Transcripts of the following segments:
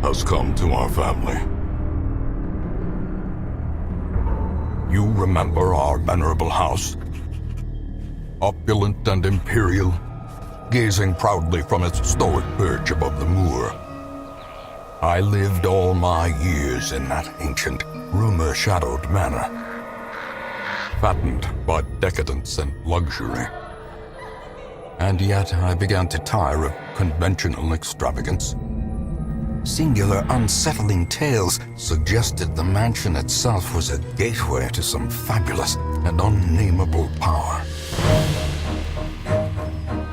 has come to our family. You remember our venerable house? Opulent and imperial, gazing proudly from its stoic perch above the moor. I lived all my years in that ancient, rumor-shadowed manor, fattened by decadence and luxury. And yet I began to tire of conventional extravagance. Singular, unsettling tales suggested the mansion itself was a gateway to some fabulous and unnameable power.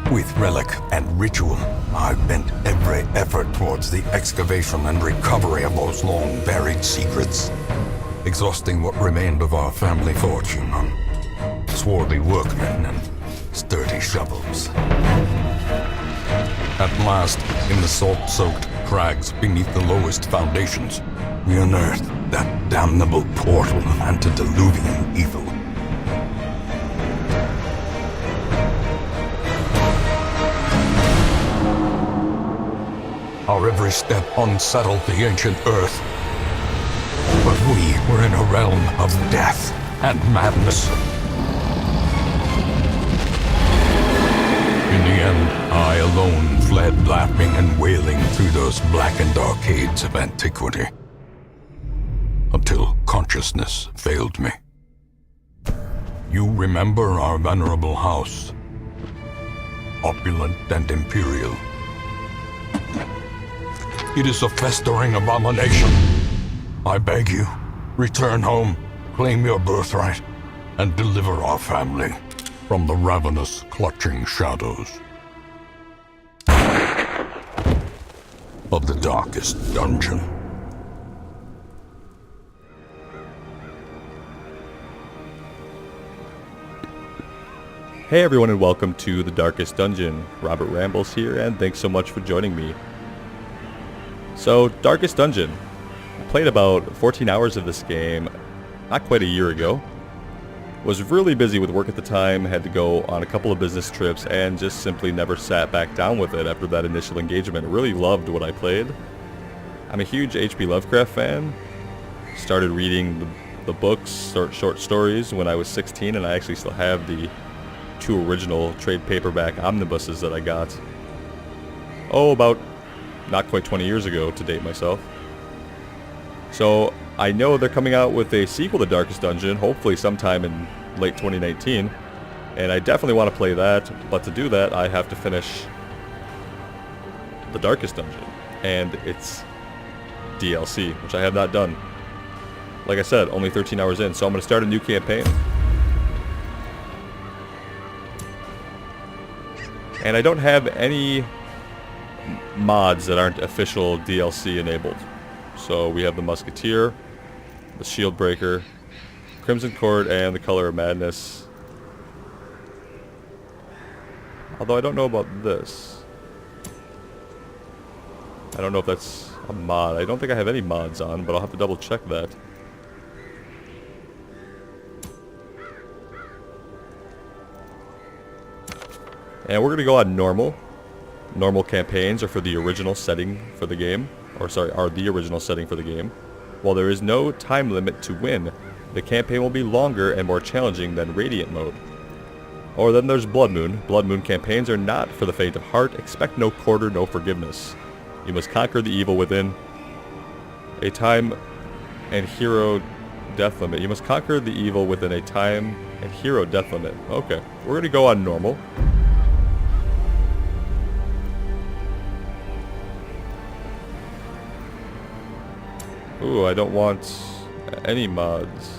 With relic and ritual, I've bent every effort towards the excavation and recovery of those long-buried secrets, exhausting what remained of our family fortune on swarthy workmen and sturdy shovels. At last, in the salt-soaked crags beneath the lowest foundations, we unearthed that damnable portal of antediluvian evil. Our every step unsettled the ancient earth, but we were in a realm of death and madness. In the end, I alone fled laughing and wailing through those blackened arcades of antiquity, until consciousness failed me. You remember our venerable house, opulent and imperial. It is a festering abomination. I beg you, return home, claim your birthright, and deliver our family from the ravenous, clutching shadows of the darkest dungeon. Hey everyone, and welcome to The Darkest Dungeon. Robert Rambles here, and thanks so much for joining me. So, Darkest Dungeon. I played about 14 hours of this game not quite a year ago. Was really busy with work at the time, had to go on a couple of business trips, and just simply never sat back down with it after that initial engagement. Really loved what I played. I'm a huge H.P. Lovecraft fan. Started reading the books, short stories, when I was 16, and I actually still have the 2 original trade paperback omnibuses that I got, about not quite 20 years ago, to date myself. So I know they're coming out with a sequel to Darkest Dungeon, hopefully sometime in late 2019, and I definitely want to play that, but to do that I have to finish the Darkest Dungeon and its DLC, which I have not done. Like I said, only 13 hours in, so I'm going to start a new campaign. And I don't have any mods that aren't official DLC enabled. So we have the Musketeer, the Shield Breaker, Crimson Cord, and the Color of Madness. Although I don't know about this. I don't know if that's a mod. I don't think I have any mods on, but I'll have to double check that. And we're going to go on normal. Normal campaigns are for the original setting for the game. Are the original setting for the game. While there is no time limit to win, the campaign will be longer and more challenging than Radiant mode. Or then there's Blood Moon. Blood Moon campaigns are not for the faint of heart. Expect no quarter, no forgiveness. You must conquer the evil within a time and hero death limit. You must conquer the evil within a time and hero death limit. Okay, we're going to go on normal. Ooh, I don't want any mods.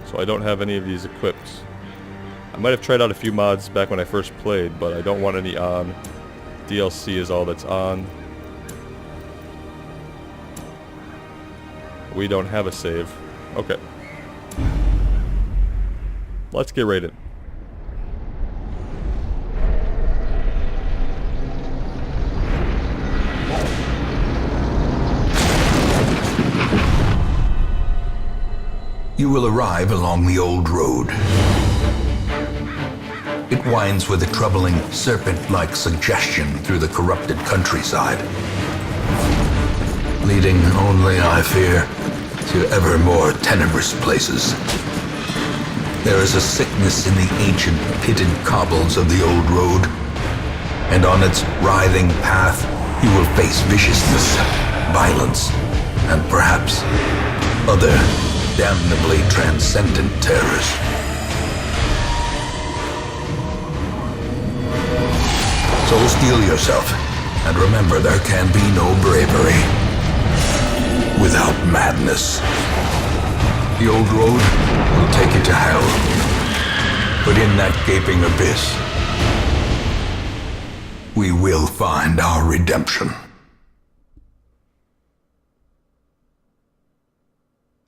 So I don't have any of these equipped. I might have tried out a few mods back when I first played, but I don't want any on. DLC is all that's on. We don't have a save. Okay. Let's get rated. You will arrive along the old road. It It winds with a troubling, serpent-like suggestion through the corrupted countryside, leading only, I fear, to ever more tenebrous places. There is a sickness in the ancient pitted cobbles of the old road, and on its writhing path you will face viciousness, violence, and perhaps other damnably transcendent terrors. So steel yourself, and remember there can be no bravery without madness. The old road will take you to hell, but in that gaping abyss, we will find our redemption.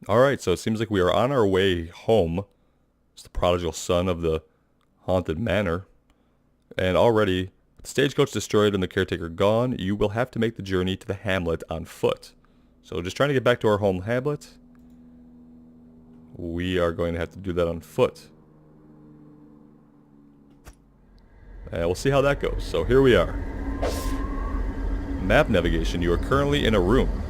Alright, so it seems like we are on our way home. It's the prodigal son of the haunted manor. And already, with the stagecoach destroyed and the caretaker gone, you will have to make the journey to the hamlet on foot. So just trying to get back to our home hamlet. We are going to have to do that on foot. And we'll see how that goes. So here we are. Map navigation. You are currently in a room.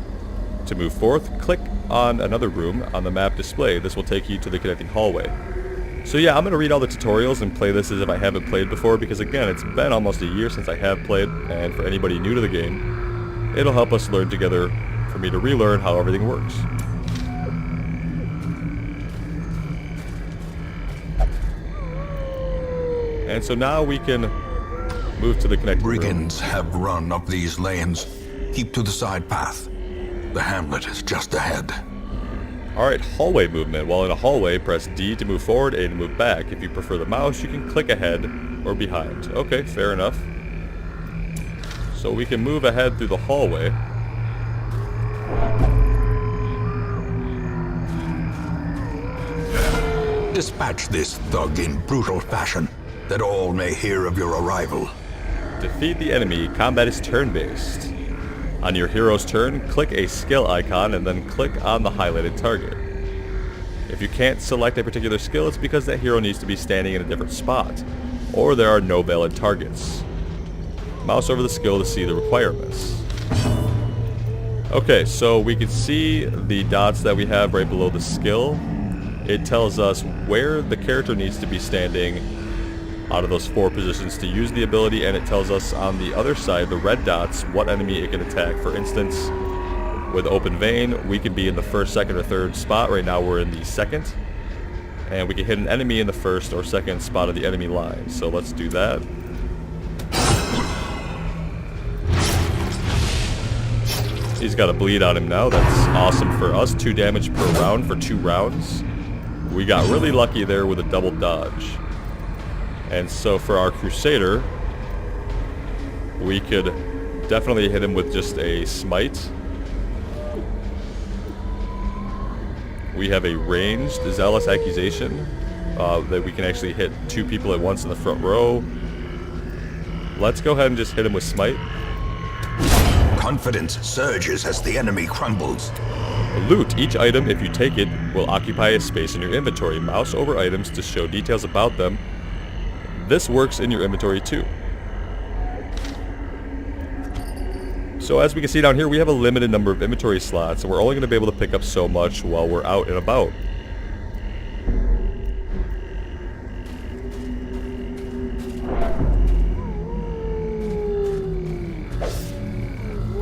To move forth, click on another room on the map display. This will take you to the connecting hallway. So yeah, I'm going to read all the tutorials and play this as if I haven't played before, because again, it's been almost a year since I have played, and for anybody new to the game, it'll help us learn together, for me to relearn how everything works. And so now we can move to the connecting room. Brigands have run up these lanes. Keep to the side path. The hamlet is just ahead. Alright, hallway movement. While in a hallway, press D to move forward, A to move back. If you prefer the mouse, you can click ahead or behind. Okay, fair enough. So we can move ahead through the hallway. Dispatch this thug in brutal fashion, that all may hear of your arrival. Defeat the enemy. Combat is turn-based. On your hero's turn, click a skill icon and then click on the highlighted target. If you can't select a particular skill, it's because that hero needs to be standing in a different spot, or there are no valid targets. Mouse over the skill to see the requirements. Okay, so we can see the dots that we have right below the skill. It tells us where the character needs to be standing out of those 4 positions to use the ability, and it tells us on the other side, the red dots, what enemy it can attack. For instance, with open vein, we can be in the 1st, 2nd, or 3rd spot. Right now we're in the 2nd, and we can hit an enemy in the 1st or 2nd spot of the enemy line. So let's do that. He's got a bleed on him now. That's awesome for us. 2 damage per round for 2 rounds. We got really lucky there with a double dodge. And so for our Crusader, we could definitely hit him with just a smite. We have a ranged Zealous Accusation that we can actually hit 2 people at once in the front row. Let's go ahead and just hit him with smite. Confidence surges as the enemy crumbles. Loot. Each item, if you take it, will occupy a space in your inventory. Mouse over items to show details about them. This works in your inventory too. So as we can see down here, we have a limited number of inventory slots, and we're only going to be able to pick up so much while we're out and about.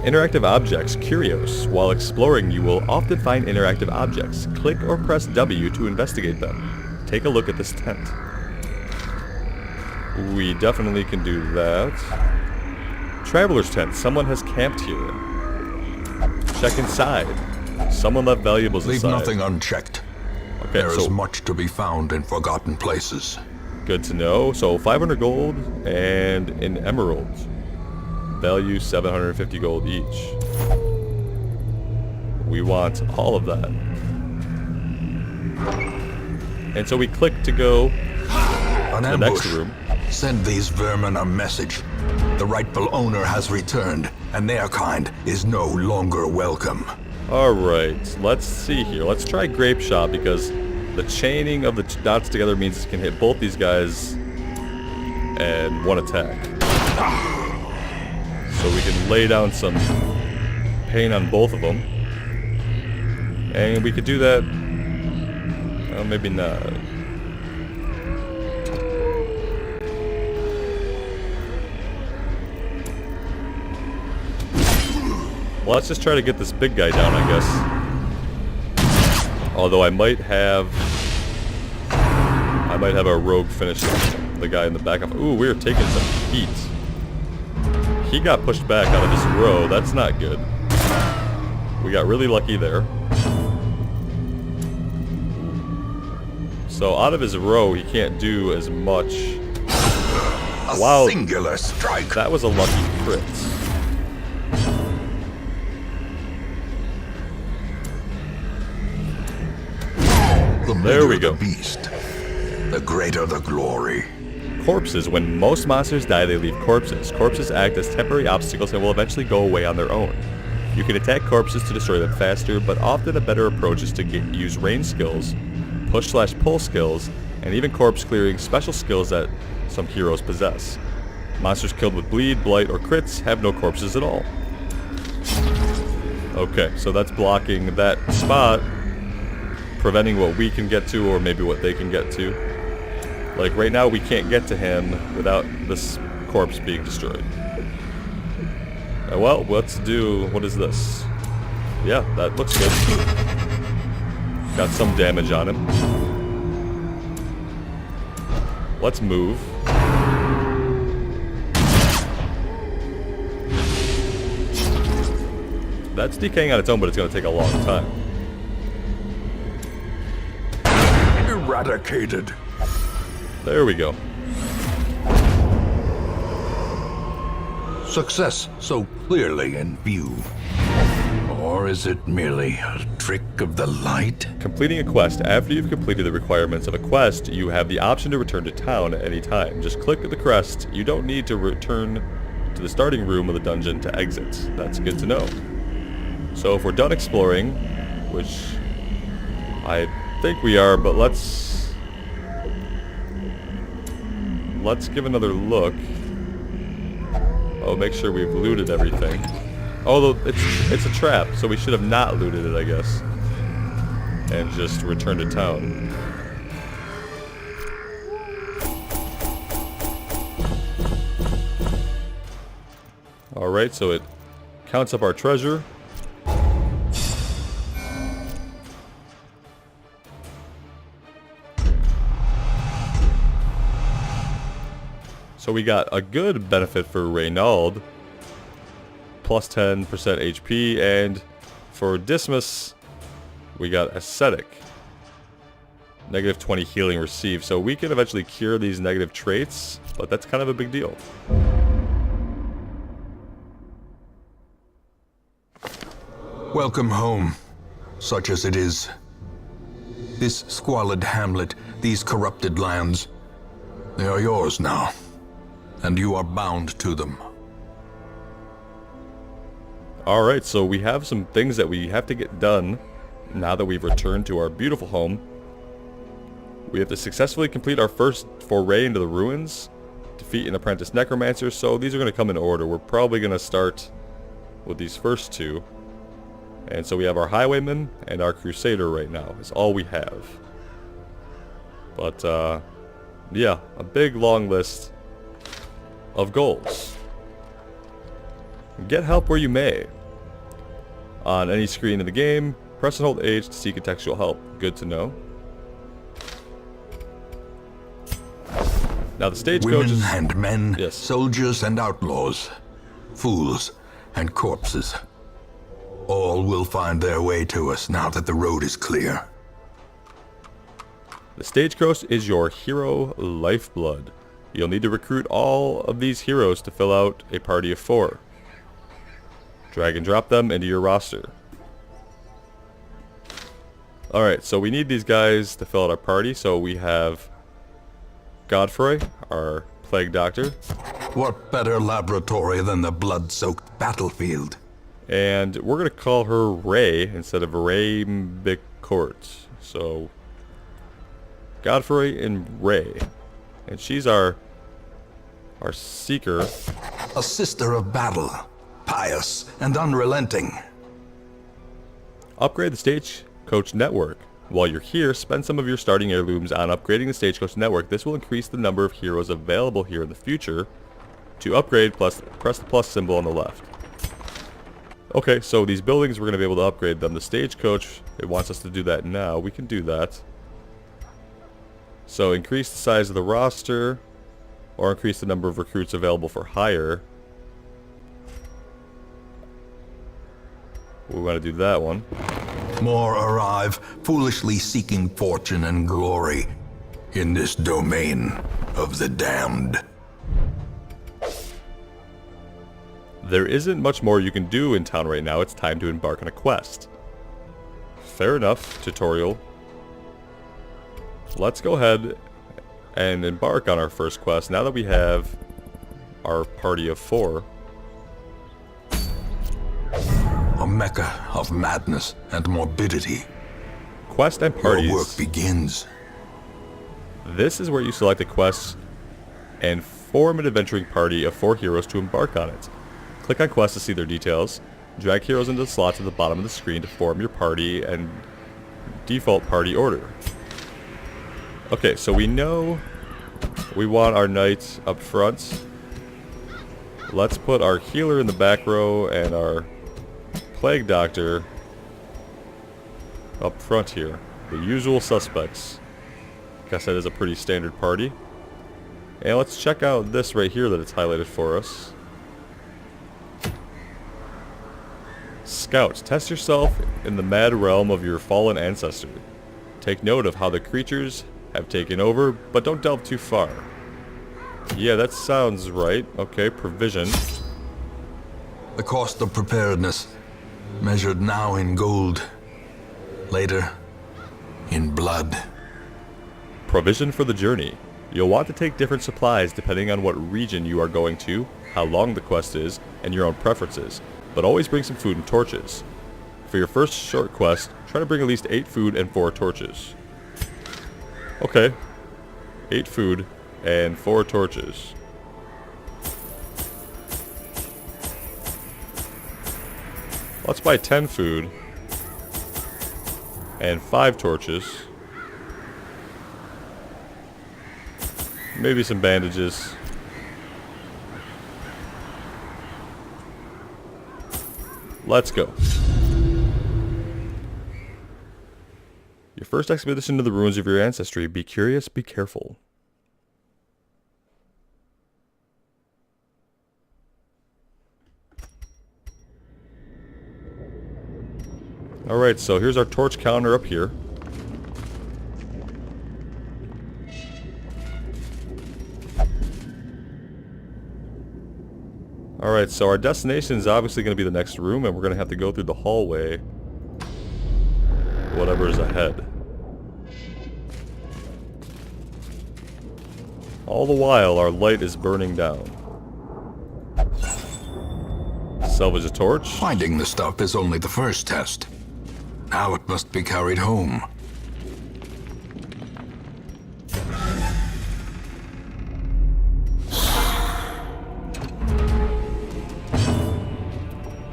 Interactive objects. Curios. While exploring, you will often find interactive objects. Click or press W to investigate them. Take a look at this tent. We definitely can do that. Traveler's tent. Someone has camped here. Check inside. Someone left valuables Leave inside. nothing unchecked. Okay, There is much to be found in forgotten places. good to know. So 500 gold and an emerald. Value 750 gold each. We want all of that. And so we click to go An to the next ambush. room. Send these vermin a message. The rightful owner has returned, and their kind is no longer welcome. Alright, let's see here. Let's try Grape Shot, because the chaining of the dots together means it can hit both these guys and 1 attack. So we can lay down some pain on both of them. And we could do that... well, maybe not. Well, let's just try to get this big guy down, I guess. Although I might have a rogue finish the guy in the back of... ooh, we're taking some heat. He got pushed back out of his row. That's not good. We got really lucky there. So out of his row, he can't do as much. A singular strike. That was a lucky crit. There we go. The beast, the greater the glory. Corpses. When most monsters die, they leave corpses. Corpses act as temporary obstacles and will eventually go away on their own. You can attack corpses to destroy them faster, but often a better approach is to use range skills, push/pull skills, and even corpse clearing special skills that some heroes possess. Monsters killed with bleed, blight, or crits have no corpses at all. Okay, so that's blocking that spot, preventing what we can get to, or maybe what they can get to. Like right now we can't get to him without this corpse being destroyed. Well, let's do... what is this? Yeah, that looks good. Got some damage on him. Let's move. That's decaying on its own, but it's going to take a long time. Eradicated. There we go. Success so clearly in view. Or is it merely a trick of the light? Completing a quest. After you've completed the requirements of a quest, you have the option to return to town at any time. Just click the crest. You don't need to return to the starting room of the dungeon to exit. That's good to know. So if we're done exploring, which I think we are, but let's give another look. Oh, make sure we've looted everything. Although it's a trap, so we should have not looted it, I guess. And just returned to town. Alright, so it counts up our treasure. So we got a good benefit for Reynald, plus 10% HP, and for Dismas, we got Ascetic, negative 20 healing received. So we can eventually cure these negative traits, but that's kind of a big deal. Welcome home, such as it is. This squalid hamlet, these corrupted lands, they are yours now. And you are bound to them. Alright, so we have some things that we have to get done now that we've returned to our beautiful home. We have to successfully complete our first foray into the ruins, defeat an apprentice necromancer, so these are going to come in order. We're probably going to start with these first two. And so we have our highwayman and our crusader right now. Is all we have. But, yeah, a big long list of goals. Get help where you may. On any screen in the game, press and hold H to seek contextual help. Good to know. Now the stagecoach Women and men, yes. Soldiers and outlaws, fools and corpses. All will find their way to us now that the road is clear. The stagecoach is your hero lifeblood. You'll need to recruit all of these heroes to fill out a party of 4. Drag and drop them into your roster. Alright, so we need these guys to fill out our party. So we have Godfrey, our plague doctor. What better laboratory than the blood-soaked battlefield? And we're going to call her Ray instead of Ray Bicourt. So Godfrey and Ray. And she's our Our seeker. A sister of battle, pious and unrelenting. Upgrade the stagecoach network. While you're here, spend some of your starting heirlooms on upgrading the stagecoach network. This will increase the number of heroes available here in the future. To upgrade, press the plus symbol on the left. Okay, so these buildings, we're going to be able to upgrade them. The stagecoach, it wants us to do that now. We can do that. So increase the size of the roster, or increase the number of recruits available for hire. We want to do that one. More arrive, foolishly seeking fortune and glory in this domain of the damned. There isn't much more you can do in town right now. It's time to embark on a quest. Fair enough, tutorial. Let's go ahead and embark on our first quest now that we have our party of 4. A mecca of madness and morbidity. Quest and parties. Your work begins. This is where you select a quest and form an adventuring party of 4 heroes to embark on it. Click on quests to see their details. Drag heroes into the slots at the bottom of the screen to form your party and default party order. Okay, so we know we want our knight up front. Let's put our healer in the back row and our plague doctor up front here. The usual suspects. Guess that is a pretty standard party. And let's check out this right here that it's highlighted for us. Scout, test yourself in the mad realm of your fallen ancestor. Take note of how the creatures have taken over, but don't delve too far. Yeah, that sounds right. Okay, provision. The cost of preparedness, measured now in gold, later in blood. Provision for the journey. You'll want to take different supplies depending on what region you are going to, how long the quest is, and your own preferences. But always bring some food and torches. For your first short quest, try to bring at least 8 food and 4 torches. Okay. 8 food and 4 torches. Let's buy 10 food and 5 torches. Maybe some bandages. Let's go. Your first expedition to the ruins of your ancestry. Be curious, be careful. Alright, so here's our torch counter up here. Alright, so our destination is obviously going to be the next room, and we're going to have to go through the hallway. Whatever is ahead. All the while, our light is burning down. Salvage a torch. Finding the stuff is only the first test. Now it must be carried home.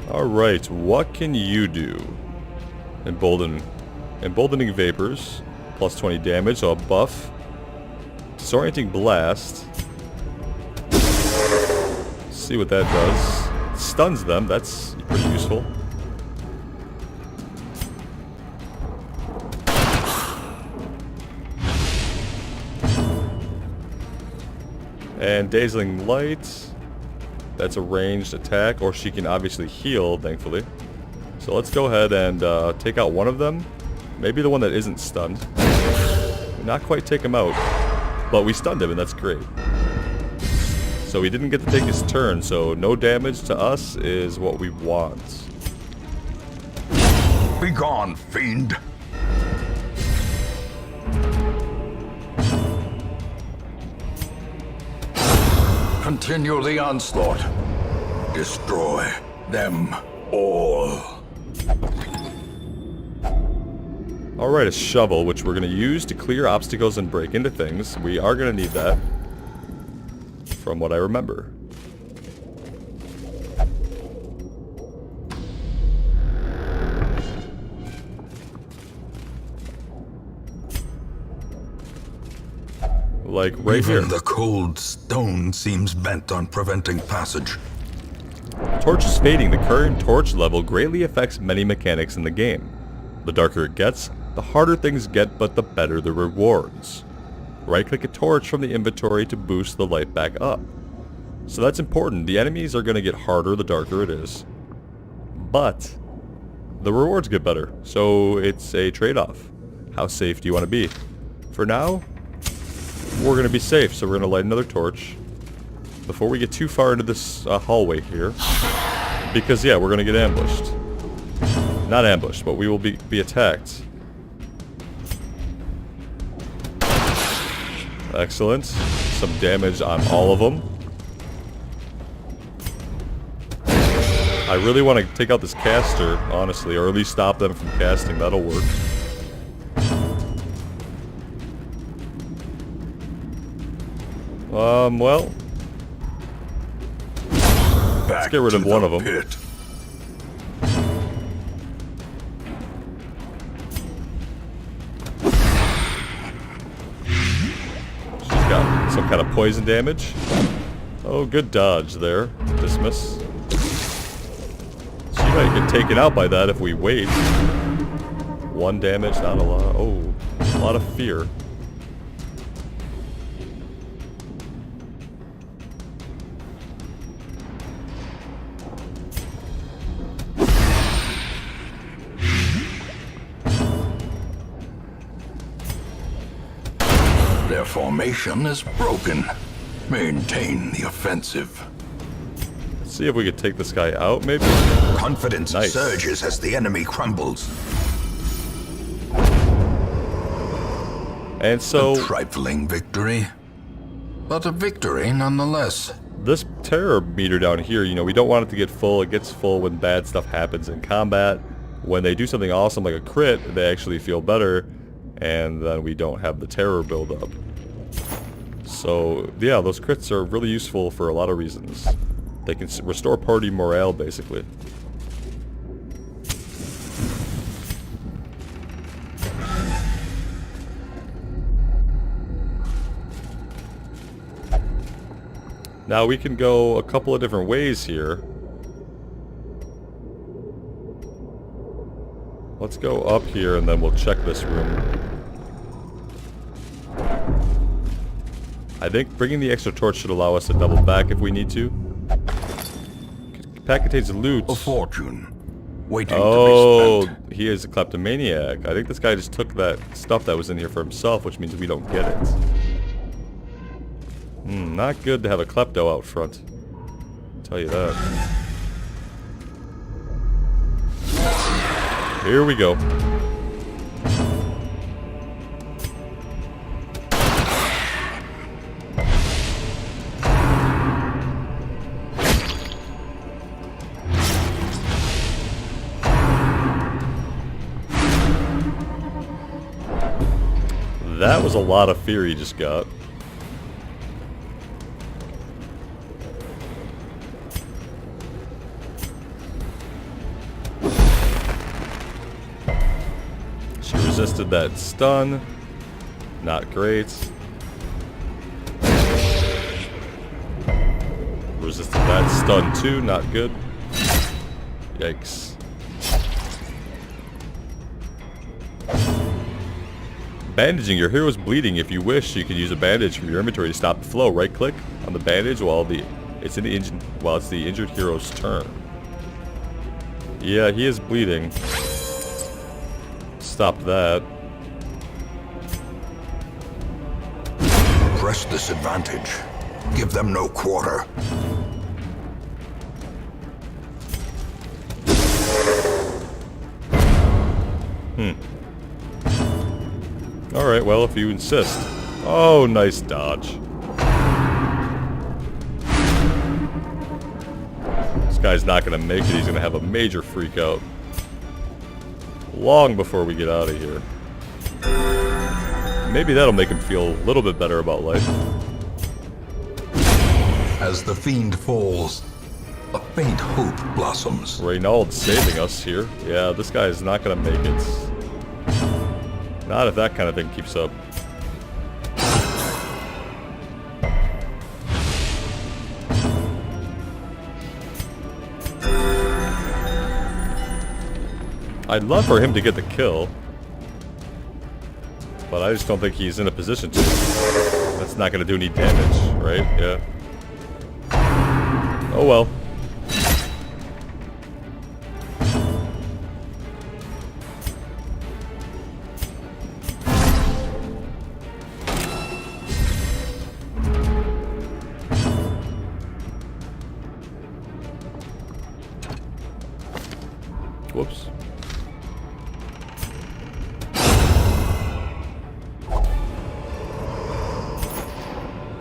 Alright, what can you do? Emboldening vapors, plus 20 damage, so a buff. Disorienting blast. Let's see what that does. Stuns them, that's pretty useful. And dazzling light. That's a ranged attack, or she can obviously heal, thankfully. So let's go ahead and take out one of them. Maybe the one that isn't stunned. Not quite take him out, but we stunned him, and that's great. So he didn't get to take his turn, so no damage to us is what we want. Begone, fiend! Continue the onslaught. Destroy them all. Alright, a shovel, which we're going to use to clear obstacles and break into things. We are going to need that. from what I remember. Like right here. Even the cold stone seems bent on preventing passage. Torch is fading. The current torch level greatly affects many mechanics in the game. The darker it gets, the harder things get, but the better the rewards. Right-click a torch from the inventory to boost the light back up. So that's important. The enemies are going to get harder the darker it is. But the rewards get better. So it's a trade-off. How safe do you want to be? For now, we're going to be safe. So we're going to light another torch before we get too far into this hallway here. Because, yeah, we're going to get ambushed. Not ambushed, but we will be attacked. Excellent. Some damage on all of them. I really want to take out this caster, honestly, or at least stop them from casting. That'll work. Well. Let's get rid of one of them. Pit. She's got some kind of poison damage. Oh, good dodge there. Dismiss. She might get taken out by that if we wait. One damage, not a lot. Oh, a lot of fear. Their formation is broken. Maintain the offensive. Let's see if we could take this guy out, maybe? Confidence Nice. surges as the enemy crumbles. And so, A trifling victory, but a victory nonetheless. this terror meter down here, you know, we don't want it to get full. It gets full when bad stuff happens in combat. When they do something awesome like a crit, they actually feel better, and then we don't have the terror build up. So, yeah, those crits are really useful for a lot of reasons. They can restore party morale, basically. Now we can go a couple of different ways here. Let's go up here and then we'll check this room. I think bringing the extra torch should allow us to double back if we need to. Pack contains loot. A fortune waiting Oh, to be spent. he is a kleptomaniac. I think this guy just took that stuff that was in here for himself, which means we don't get it. Not good to have a klepto out front. I'll tell you that. Here we go. That was a lot of fear he just got. She resisted that stun. Not great. Resisted that stun too. Not good. Yikes. Bandaging. Your hero is bleeding. If you wish, you can use a bandage from your inventory to stop the flow. Right-click on the bandage while it's the injured hero's turn. Yeah, he is bleeding. Stop that. Press this advantage. Give them no quarter. Alright, well, if you insist. Oh, nice dodge. This guy's not going to make it. He's going to have a major freak out. Long before we get out of here. Maybe that'll make him feel a little bit better about life. As the fiend falls, a faint hope blossoms. Reynald's saving us here. Yeah, this guy is not gonna make it. Not if that kind of thing keeps up. I'd love for him to get the kill, but I just don't think he's in a position to. That's not gonna do any damage, right? Yeah. Oh well. Whoops.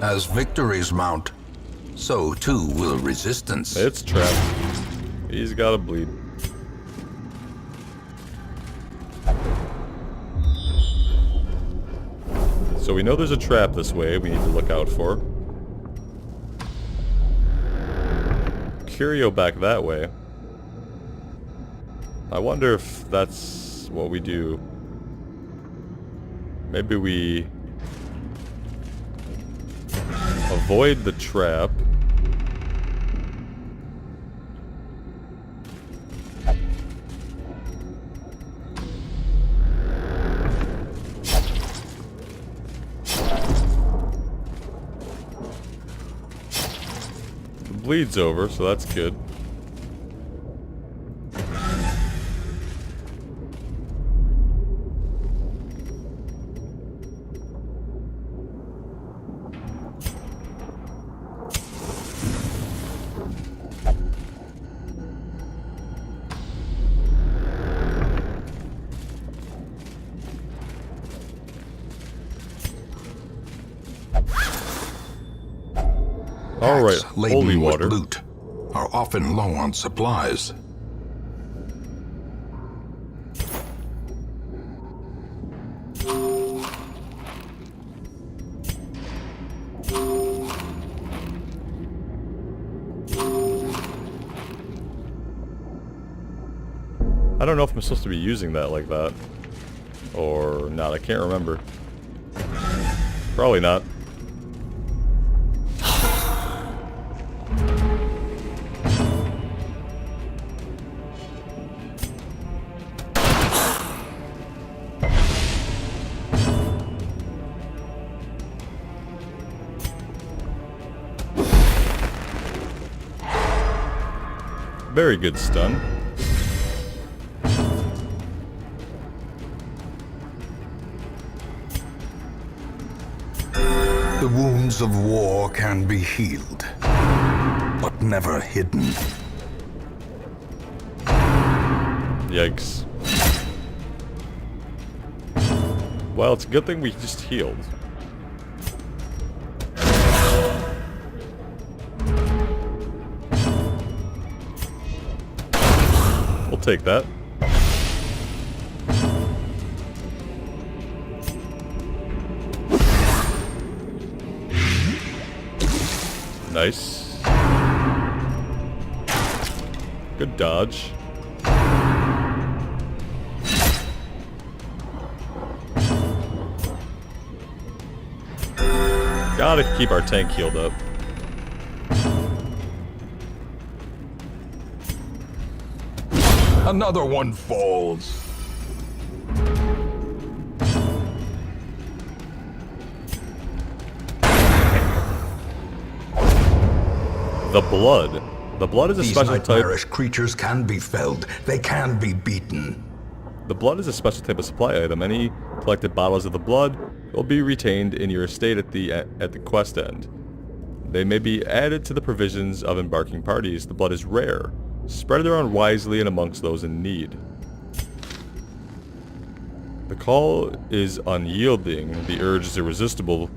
As victories mount, so too will resistance. It's trapped. He's gotta bleed. So we know there's a trap this way we need to look out for. Curio back that way. I wonder if that's what we do. Maybe we avoid the trap. The bleed's over, so that's good. Alright, laden holy with water. loot are often low on supplies. I don't know if I'm supposed to be using that like that. Or not, I can't remember. Probably not. Very good stun. The wounds of war can be healed, but never hidden. Yikes. Well, it's a good thing we just healed. We'll take that. Nice. Good dodge. Gotta keep our tank healed up. Another one falls. The blood. The blood is a These special type. nightmarish creatures can be felled. They can be beaten. The blood is a special type of supply item. Any collected bottles of the blood will be retained in your estate at the quest end. They may be added to the provisions of embarking parties. The blood is rare. Spread it around wisely and amongst those in need. The call is unyielding. The urge is irresistible.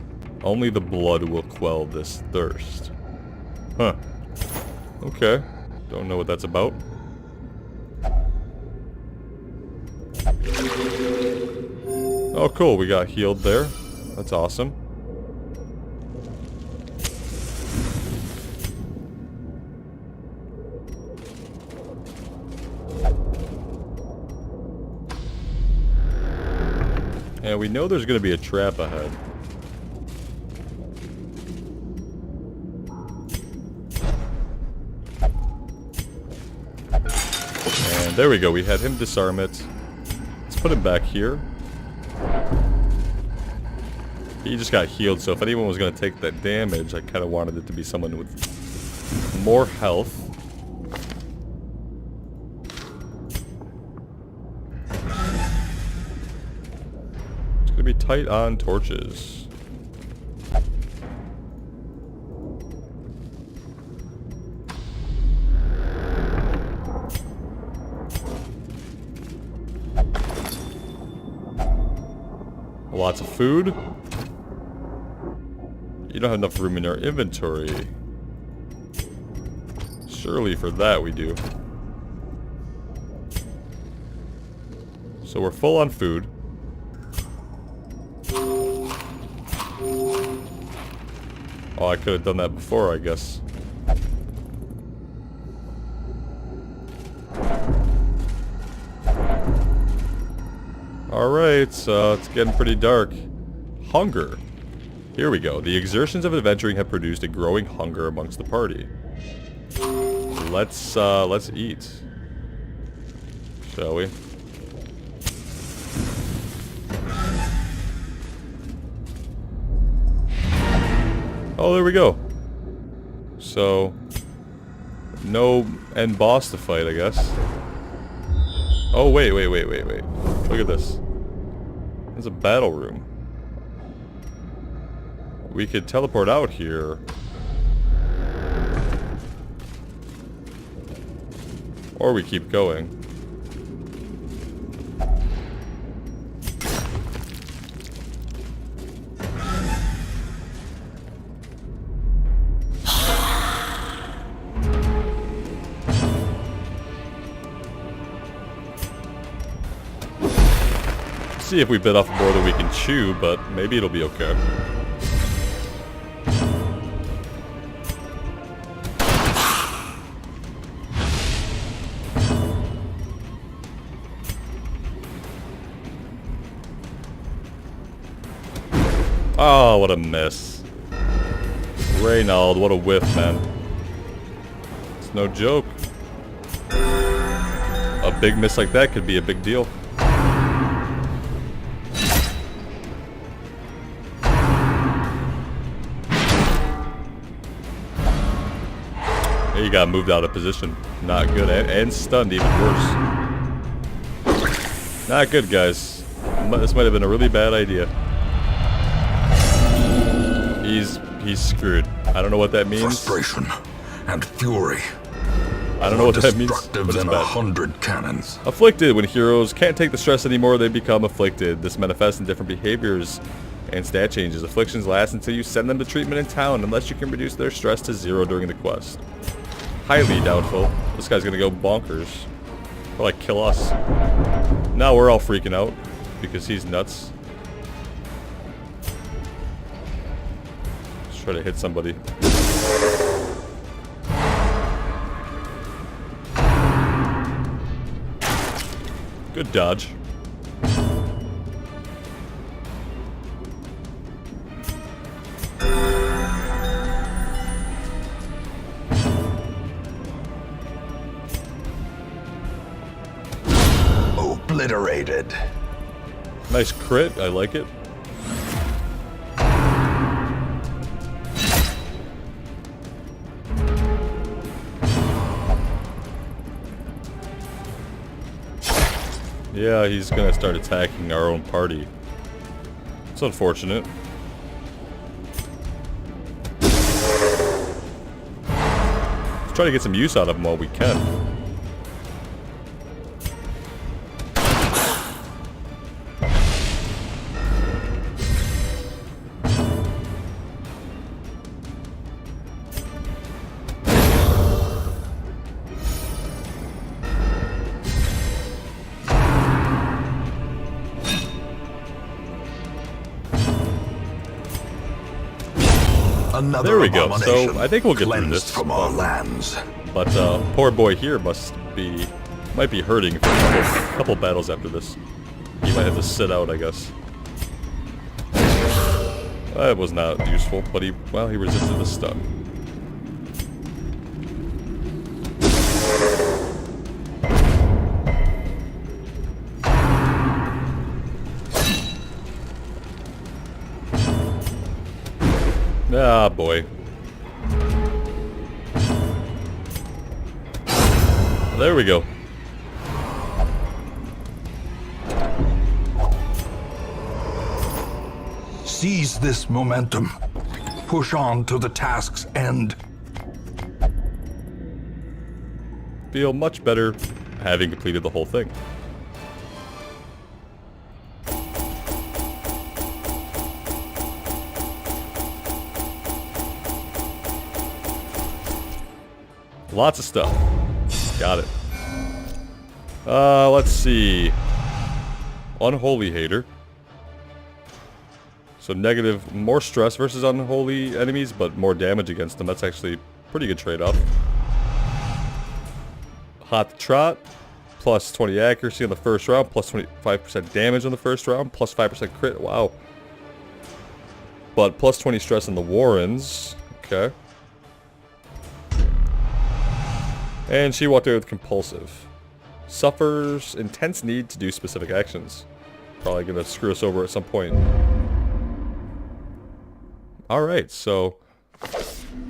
Only the blood will quell this thirst. Huh. Okay. Don't know what that's about. Oh, cool. We got healed there. That's awesome. And we know there's going to be a trap ahead. And there we go. We had him disarm it. Let's put him back here. He just got healed, so if anyone was going to take that damage, I kind of wanted it to be someone with more health. It's going to be tight on torches. Lots of food. You don't have enough room in our inventory. Surely for that we do. So we're full on food. Oh, I could have done that before, I guess. Alright, so it's getting pretty dark. Hunger. Here we go. The exertions of adventuring have produced a growing hunger amongst the party. Let's eat. Shall we? Oh, there we go. So, no end boss to fight, I guess. Oh, wait. Look at this. There's a battle room. We could teleport out here. Or we keep going. See if we bit off more than we can chew, but maybe it'll be okay. Oh, what a miss. Reynald, what a whiff, man. It's no joke. A big miss like that could be a big deal. He got moved out of position. Not good. And stunned, even worse. Not good, guys. This might have been a really bad idea. He's screwed. I don't know what that means. Frustration and fury. I don't know what that means. Destructive But it's than bad. 100 cannons. Afflicted. When heroes can't take the stress anymore, they become afflicted. This manifests in different behaviors and stat changes. Afflictions last until you send them to treatment in town, unless you can reduce their stress to 0 during the quest. Highly doubtful. This guy's gonna go bonkers. Or like kill us. Now we're all freaking out because he's nuts. Let's try to hit somebody. Good dodge. Obliterated. Nice crit, I like it. Yeah, he's gonna start attacking our own party. It's unfortunate. Let's try to get some use out of him while we can. Another There we go. abomination So I think we'll get through cleansed this. from our lands. But poor boy here might be hurting for a couple battles after this. He might have to sit out, I guess. That was not useful, but he resisted the stun. Ah, boy. There we go. Seize this momentum. Push on to the task's end. Feel much better having completed the whole thing. Lots of stuff. Got it. Let's see. Unholy Hater. So negative, more stress versus unholy enemies, but more damage against them. That's actually a pretty good trade-off. Hot to Trot. Plus 20 accuracy on the first round. Plus 25% damage on the first round. Plus 5% crit. Wow. But plus 20 stress on the Warrens. Okay. And she walked away with Compulsive. Suffers intense need to do specific actions. Probably gonna screw us over at some point. Alright, so...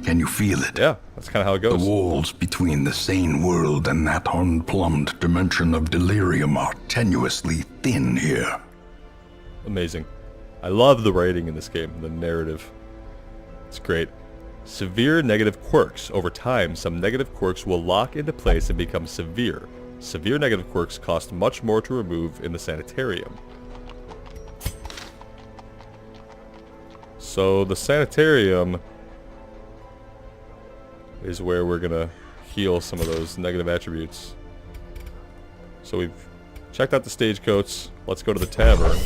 Can you feel it? Yeah, that's kind of how it goes. The walls between the sane world and that unplumbed dimension of delirium are tenuously thin here. Amazing. I love the writing in this game, the narrative. It's great. Severe negative quirks. Over time, some negative quirks will lock into place and become severe. Severe negative quirks cost much more to remove in the sanitarium. So the sanitarium is where we're gonna heal some of those negative attributes. So we've checked out the stagecoach. Let's go to the tavern.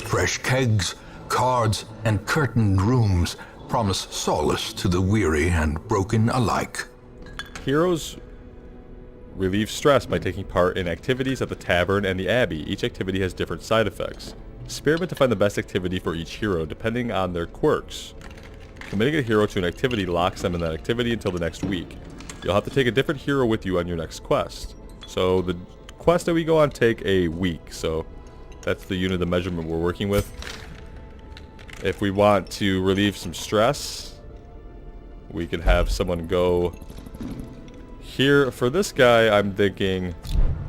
Fresh kegs, cards, and curtained rooms promise solace to the weary and broken alike. Heroes relieve stress by taking part in activities at the tavern and the abbey. Each activity has different side effects. Experiment to find the best activity for each hero depending on their quirks. Committing a hero to an activity locks them in that activity until the next week. You'll have to take a different hero with you on your next quest. So the quest that we go on take a week, so that's the unit of measurement we're working with. If we want to relieve some stress, we could have someone go here. For this guy, I'm thinking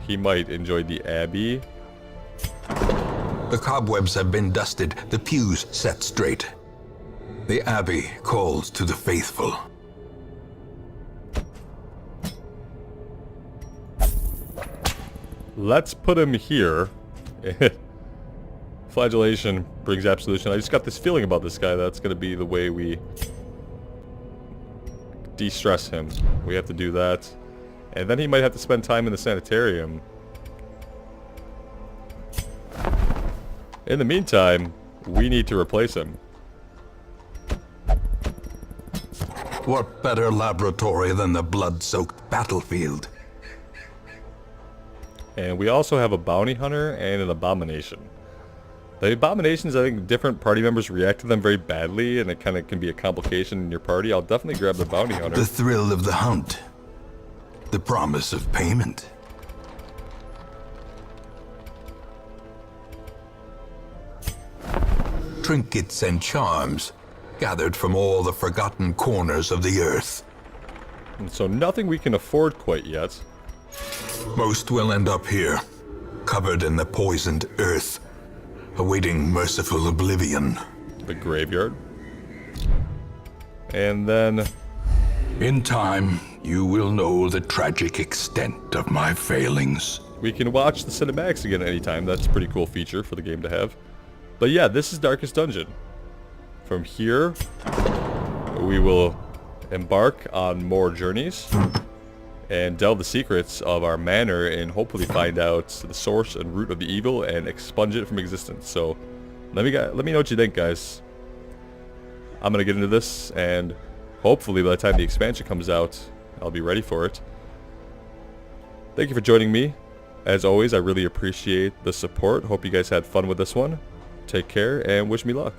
he might enjoy the Abbey. The cobwebs have been dusted, the pews set straight. The Abbey calls to the faithful. Let's put him here. Flagellation brings absolution. I just got this feeling about this guy that's going to be the way we de-stress him. We have to do that. And then he might have to spend time in the sanitarium. In the meantime, we need to replace him. What better laboratory than the blood-soaked battlefield? And we also have a bounty hunter and an abomination. The abominations, I think different party members react to them very badly, and it kind of can be a complication in your party. I'll definitely grab the bounty hunter. The thrill of the hunt. The promise of payment. Trinkets and charms gathered from all the forgotten corners of the earth. And so nothing we can afford quite yet. Most will end up here, covered in the poisoned earth, awaiting merciful oblivion. The graveyard. And then... In time, you will know the tragic extent of my failings. we can watch the cinematics again anytime. That's a pretty cool feature for the game to have. But yeah, this is Darkest Dungeon. From here, we will embark on more journeys and delve the secrets of our manor and hopefully find out the source and root of the evil and expunge it from existence. So let me know what you think, guys. I'm gonna get into this, and hopefully by the time the expansion comes out, I'll be ready for it. Thank you for joining me. As always, I really appreciate the support. Hope you guys had fun with this one. Take care and wish me luck.